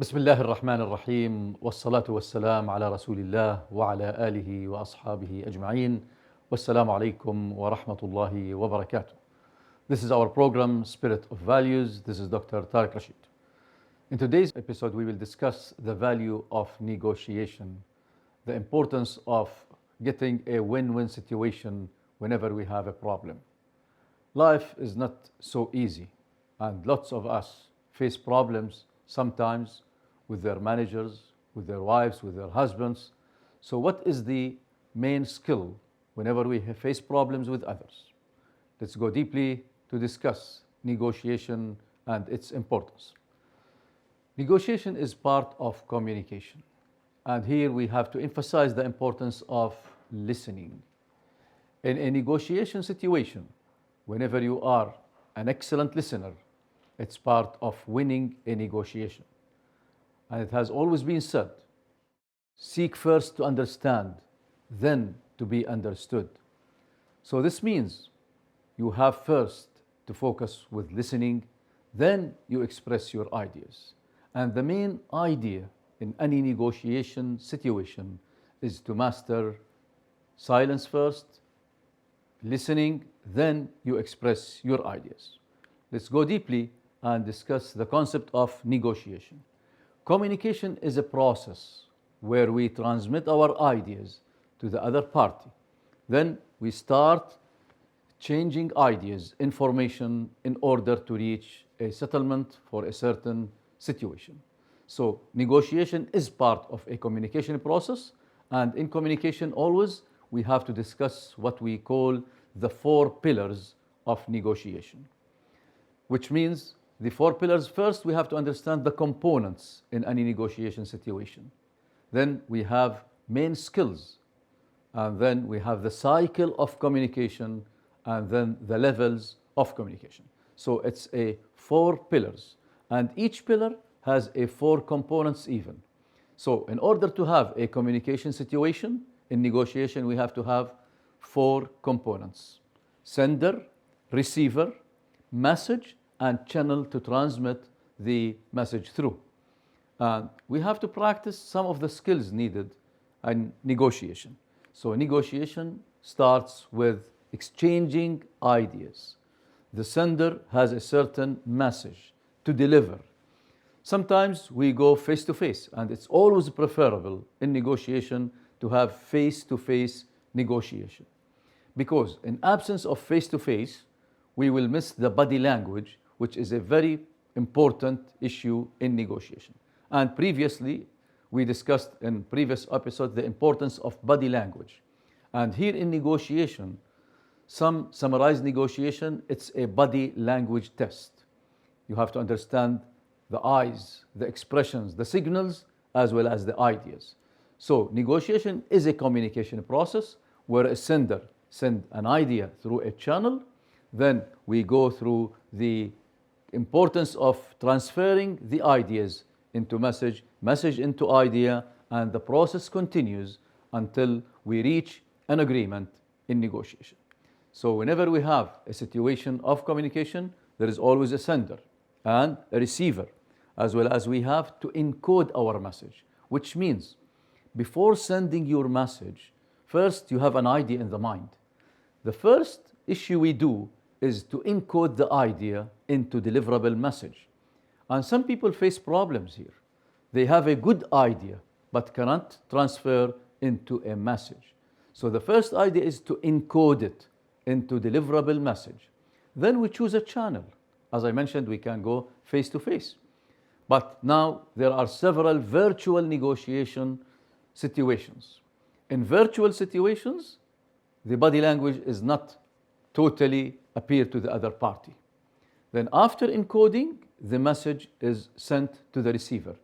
بسم الله الرحمن الرحيم والصلاة والسلام على رسول الله وعلى آله وأصحابه أجمعين والسلام عليكم ورحمة الله وبركاته. This is our program Spirit of Values. This is Dr. Tariq Rashid. In today's episode we will discuss the value of negotiation, the importance of getting a win-win situation whenever we have a problem. Life is not so easy and lots of us face problems sometimes with their managers, with their wives, with their husbands. So what is the main skill whenever we face problems with others? Let's go deeply to discuss negotiation and its importance. Negotiation is part of communication. And here we have to emphasize the importance of listening. In a negotiation situation, whenever you are an excellent listener, it's part of winning a negotiation. And it has always been said, seek first to understand, then to be understood. So this means you have first to focus with listening, then you express your ideas. And the main idea in any negotiation situation is to master silence first, listening, then you express your ideas. Let's go deeply and discuss the concept of negotiation. Communication is a process where we transmit our ideas to the other party. Then we start changing ideas, information, in order to reach a settlement for a certain situation. So negotiation is part of a communication process, and in communication always we have to discuss what we call the 4 pillars of negotiation, which means the 4 pillars. First, we have to understand the components in any negotiation situation. Then we have main skills, and then we have the cycle of communication, and then the levels of communication. So it's a 4 pillars, and each pillar has a 4 components even. So in order to have a communication situation in negotiation, we have to have 4 components: sender, receiver, message, and channel to transmit the message through. And we have to practice some of the skills needed in negotiation. So negotiation starts with exchanging ideas. The sender has a certain message to deliver. Sometimes we go face to face, and it's always preferable in negotiation to have face to face negotiation. Because in absence of face to face, we will miss the body language, which is a very important issue in negotiation. And previously, we discussed in previous episodes the importance of body language. And here in negotiation, some summarize negotiation, it's a body language test. You have to understand the eyes, the expressions, the signals, as well as the ideas. So negotiation is a communication process where a sender sends an idea through a channel. Then we go through the importance of transferring the ideas into message, message into idea, and the process continues until we reach an agreement in negotiation. So whenever we have a situation of communication, there is always a sender and a receiver, as well as we have to encode our message, which means before sending your message, first you have an idea in the mind. The first issue we do is to encode the idea into deliverable message. And some people face problems here. They have a good idea, but cannot transfer into a message. So the first idea is to encode it into deliverable message. Then we choose a channel. As I mentioned, we can go face to face. But now there are several virtual negotiation situations. In virtual situations, the body language is not totally appear to the other party. Then after encoding, the message is sent to the receiver.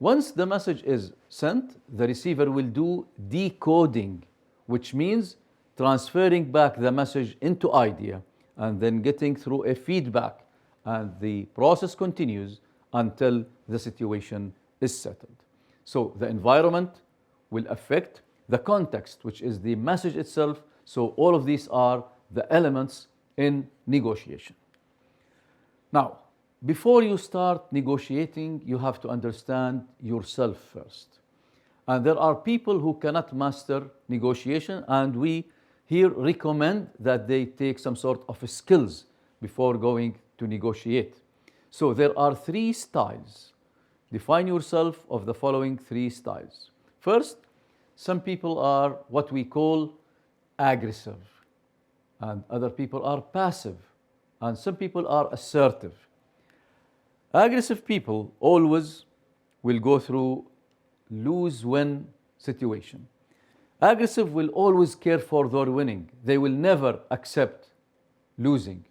Once the message is sent, the receiver will do decoding, which means transferring back the message into idea and then getting through a feedback. And the process continues until the situation is settled. So the environment will affect the context, which is the message itself. So all of these are the elements in negotiation. Now, before you start negotiating, you have to understand yourself first. And there are people who cannot master negotiation, and we here recommend that they take some sort of skills before going to negotiate. So there are three styles. Define yourself of the following three styles. First, some people are what we call aggressive, and other people are passive, and some people are assertive. Aggressive people always will go through lose-win situation. Aggressive will always care for their winning. They will never accept losing.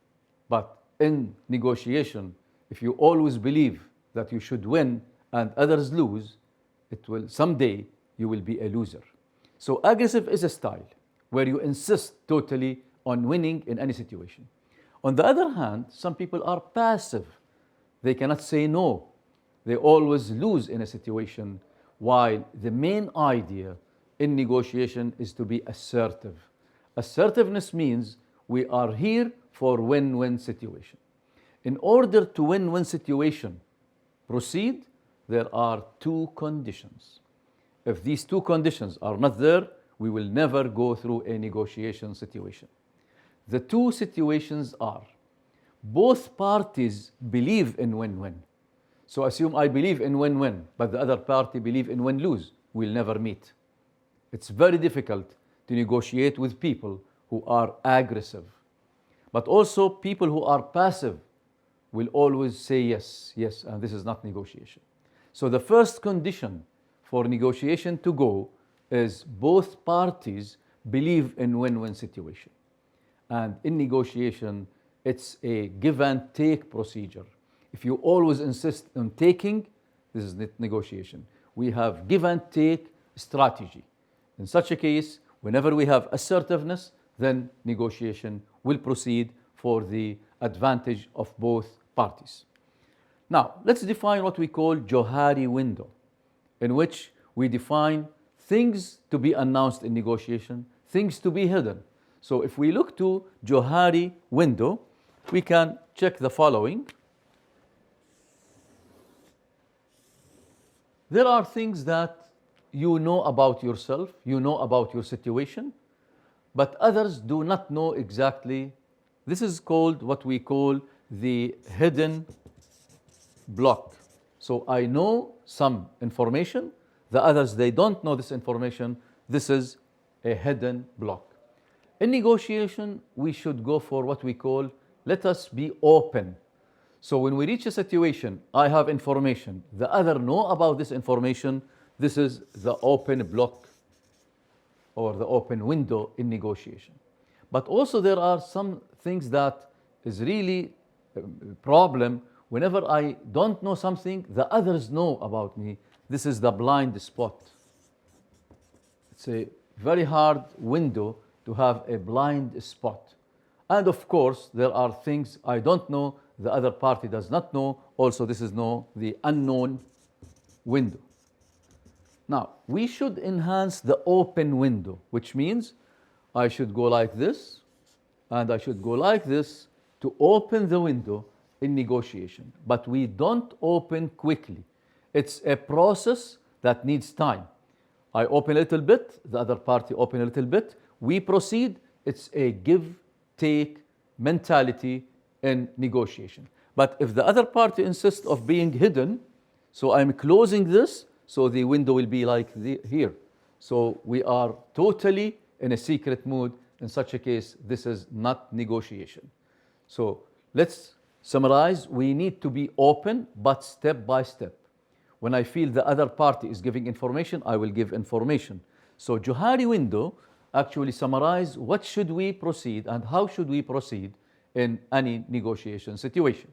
But in negotiation, if you always believe that you should win and others lose, it will someday you will be a loser. So aggressive is a style where you insist totally on winning in any situation. On the other hand, some people are passive. They cannot say no. They always lose in a situation, while the main idea in negotiation is to be assertive. Assertiveness means we are here for win-win situation. In order to win-win situation proceed, there are two conditions. If these two conditions are not there, we will never go through a negotiation situation. The two situations are both parties believe in win-win. So assume I believe in win-win, but the other party believe in win-lose. We'll never meet. It's very difficult to negotiate with people who are aggressive. But also people who are passive will always say yes, yes, and this is not negotiation. So the first condition for negotiation to go is both parties believe in win-win situation. And in negotiation, it's a give and take procedure. If you always insist on taking, this is not negotiation. We have give and take strategy. In such a case, whenever we have assertiveness, then negotiation will proceed for the advantage of both parties. Now, let's define what we call Johari window, in which we define things to be announced in negotiation, things to be hidden. So if we look to Johari window, we can check the following. There are things that you know about yourself, you know about your situation, but others do not know exactly. This is called what we call the hidden block. So I know some information, the others, they don't know this information. This is a hidden block. In negotiation, we should go for what we call, let us be open. So when we reach a situation, I have information, the other know about this information, this is the open block or the open window in negotiation. But also there are some things that is really a problem. Whenever I don't know something, the others know about me. This is the blind spot. It's a very hard window to have a blind spot. And of course, there are things I don't know, the other party does not know. Also, this is the unknown window. Now, we should enhance the open window, which means I should go like this, and I should go like this to open the window in negotiation. But we don't open quickly. It's a process that needs time. I open a little bit, the other party open a little bit, we proceed. It's a give-take mentality in negotiation. But if the other party insists of being hidden, so I'm closing this, so the window will be like here. So we are totally in a secret mood. In such a case, this is not negotiation. So let's summarize. We need to be open, but step by step. When I feel the other party is giving information, I will give information. So Johari window actually summarize what should we proceed and how should we proceed in any negotiation situation.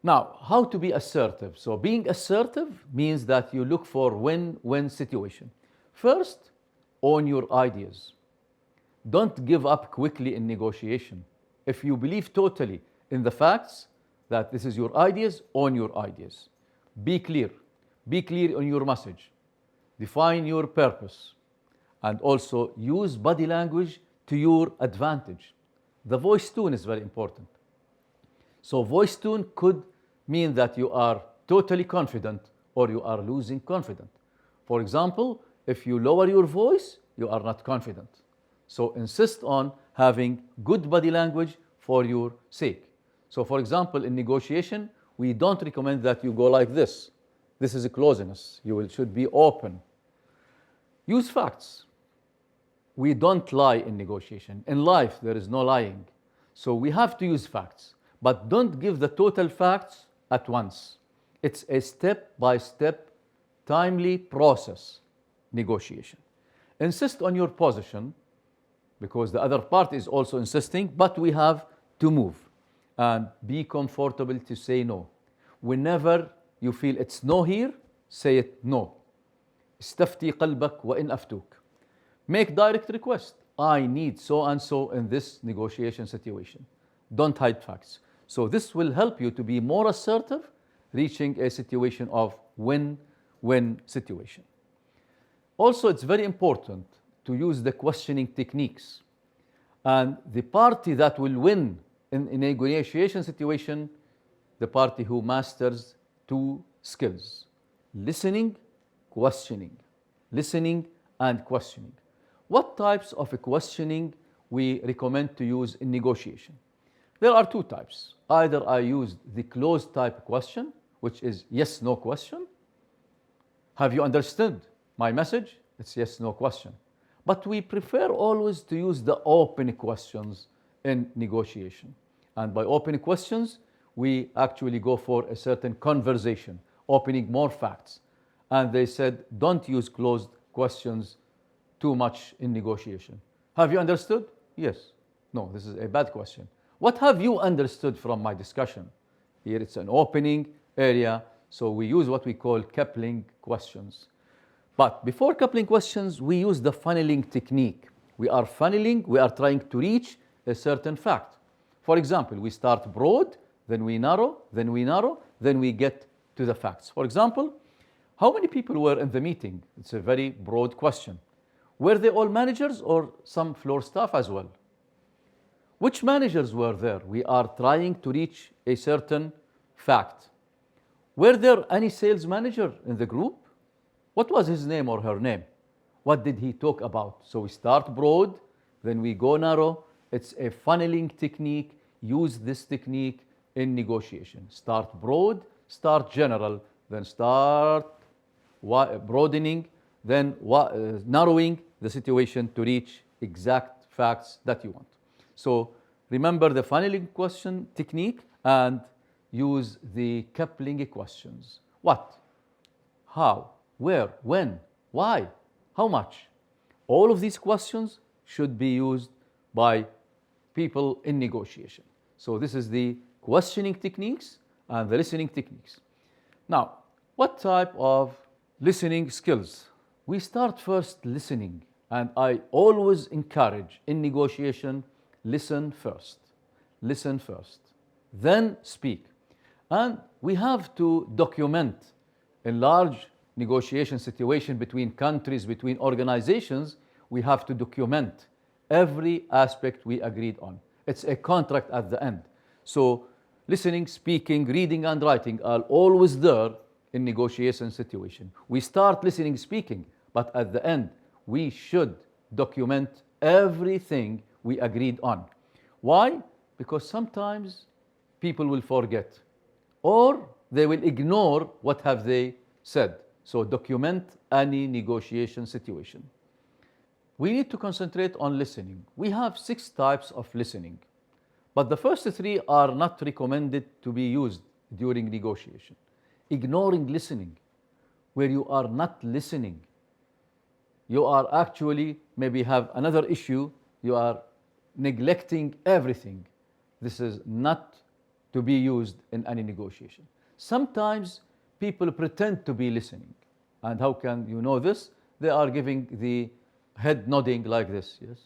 Now, how to be assertive? So being assertive means that you look for win-win situation. First, own your ideas. Don't give up quickly in negotiation. If you believe totally in the facts that this is your ideas, own your ideas. Be clear. Be clear on your message. Define your purpose. And also use body language to your advantage. The voice tone is very important. So voice tone could mean that you are totally confident or you are losing confidence. For example, if you lower your voice, you are not confident. So insist on having good body language for your sake. So for example, in negotiation, we don't recommend that you go like this. This is a closeness. Should be open. Use facts. We don't lie in negotiation. In life, there is no lying. So we have to use facts. But don't give the total facts at once. It's a step-by-step, timely process, negotiation. Insist on your position, because the other part is also insisting, but we have to move and be comfortable to say no. Whenever you feel it's no here, say it no. استفتي قلبك وإن أفتوك. Make direct request. I need so and so in this negotiation situation. Don't hide facts. So this will help you to be more assertive, reaching a situation of win-win situation. Also, it's very important to use the questioning techniques. And the party that will win in a negotiation situation, the party who masters two skills: listening, questioning. Listening and questioning. What types of questioning we recommend to use in negotiation? There are two types. Either I use the closed type question, which is yes-no question. Have you understood my message? It's yes-no question. But we prefer always to use the open questions in negotiation. And by open questions, we actually go for a certain conversation, opening more facts. And they said, don't use closed questions too much in negotiation. Have you understood? Yes. No, this is a bad question. What have you understood from my discussion? Here it's an opening area, so we use what we call coupling questions. But before coupling questions, we use the funneling technique. We are funneling, we are trying to reach a certain fact. For example, we start broad, then we narrow, then we narrow, then we get to the facts. For example, how many people were in the meeting? It's a very broad question. Were they all managers or some floor staff as well? Which managers were there? We are trying to reach a certain fact. Were there any sales manager in the group? What was his name or her name? What did he talk about? So we start broad, then we go narrow. It's a funneling technique. Use this technique in negotiation. Start broad, start general, then start broadening, then narrowing the situation to reach exact facts that you want. So remember the funneling question technique and use the coupling questions. What? How? Where? When? Why? How much? All of these questions should be used by people in negotiation. So this is the questioning techniques and the listening techniques. Now, what type of listening skills? We start first listening, and I always encourage in negotiation, listen first. Listen first. Then speak. And we have to document in large negotiation situation between countries, between organizations, we have to document every aspect we agreed on. It's a contract at the end. So listening, speaking, reading, and writing are always there in negotiation situation. We start listening, speaking, but at the end, we should document everything we agreed on. Why? Because sometimes people will forget or they will ignore what have they said. So document any negotiation situation. We need to concentrate on listening. We have 6 types of listening, but the first 3 are not recommended to be used during negotiation. Ignoring listening, where you are not listening. You are actually maybe have another issue, you are neglecting everything. This is not to be used in any negotiation. Sometimes people pretend to be listening. And how can you know this? They are giving the head nodding like this. Yes,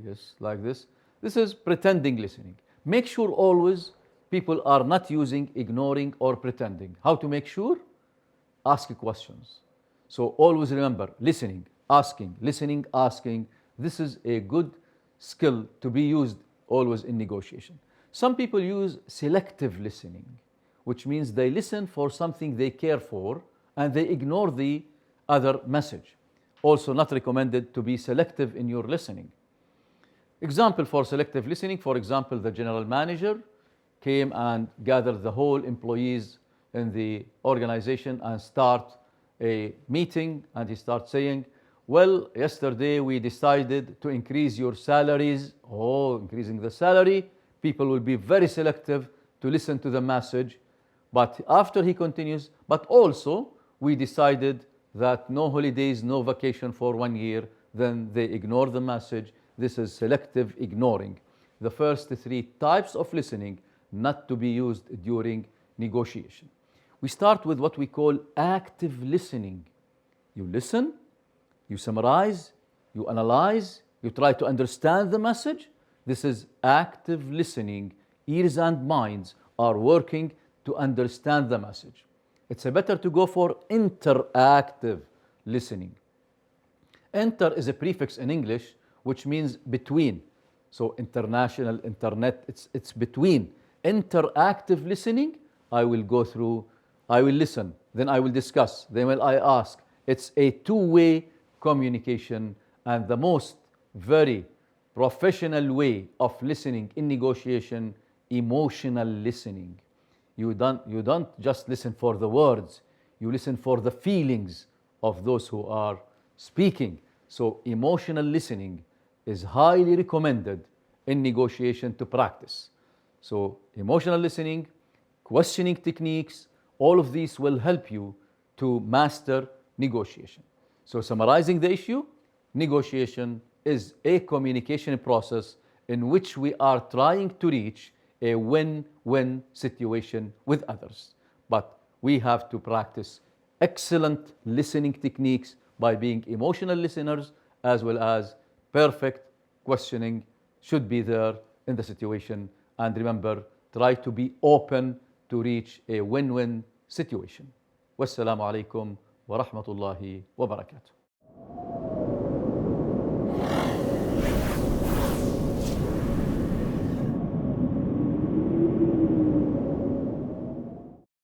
yes, like this. This is pretending listening. Make sure always people are not using ignoring or pretending. How to make sure? Ask questions. So always remember, listening, asking, listening, asking. This is a good skill to be used always in negotiation. Some people use selective listening, which means they listen for something they care for and they ignore the other message. Also not recommended to be selective in your listening. Example for selective listening, for example, the general manager came and gathered the whole employees in the organization and start a meeting, and he starts saying, well, yesterday we decided to increase your salaries. Oh, increasing the salary. People will be very selective to listen to the message. But after he continues, but also we decided that no holidays, no vacation for 1 year, then they ignore the message. This is selective ignoring. The first 3 types of listening not to be used during negotiation. We start with what we call active listening. You listen, you summarize, you analyze, you try to understand the message. This is active listening. Ears and minds are working to understand the message. It's better to go for interactive listening. Inter is a prefix in English which means between. So international, internet, it's between. Interactive listening, I will go through, I will listen, then I will discuss, then will I ask. It's a two-way communication, and the most very professional way of listening in negotiation, emotional listening. You don't just listen for the words, you listen for the feelings of those who are speaking. So emotional listening is highly recommended in negotiation to practice. So emotional listening, questioning techniques, all of these will help you to master negotiation. So summarizing the issue, negotiation is a communication process in which we are trying to reach a win-win situation with others. But we have to practice excellent listening techniques by being emotional listeners, as well as perfect questioning should be there in the situation. And remember, try to be open to reach a win-win situation. Wassalamu alaikum wa rahmatullahi wa barakatuh.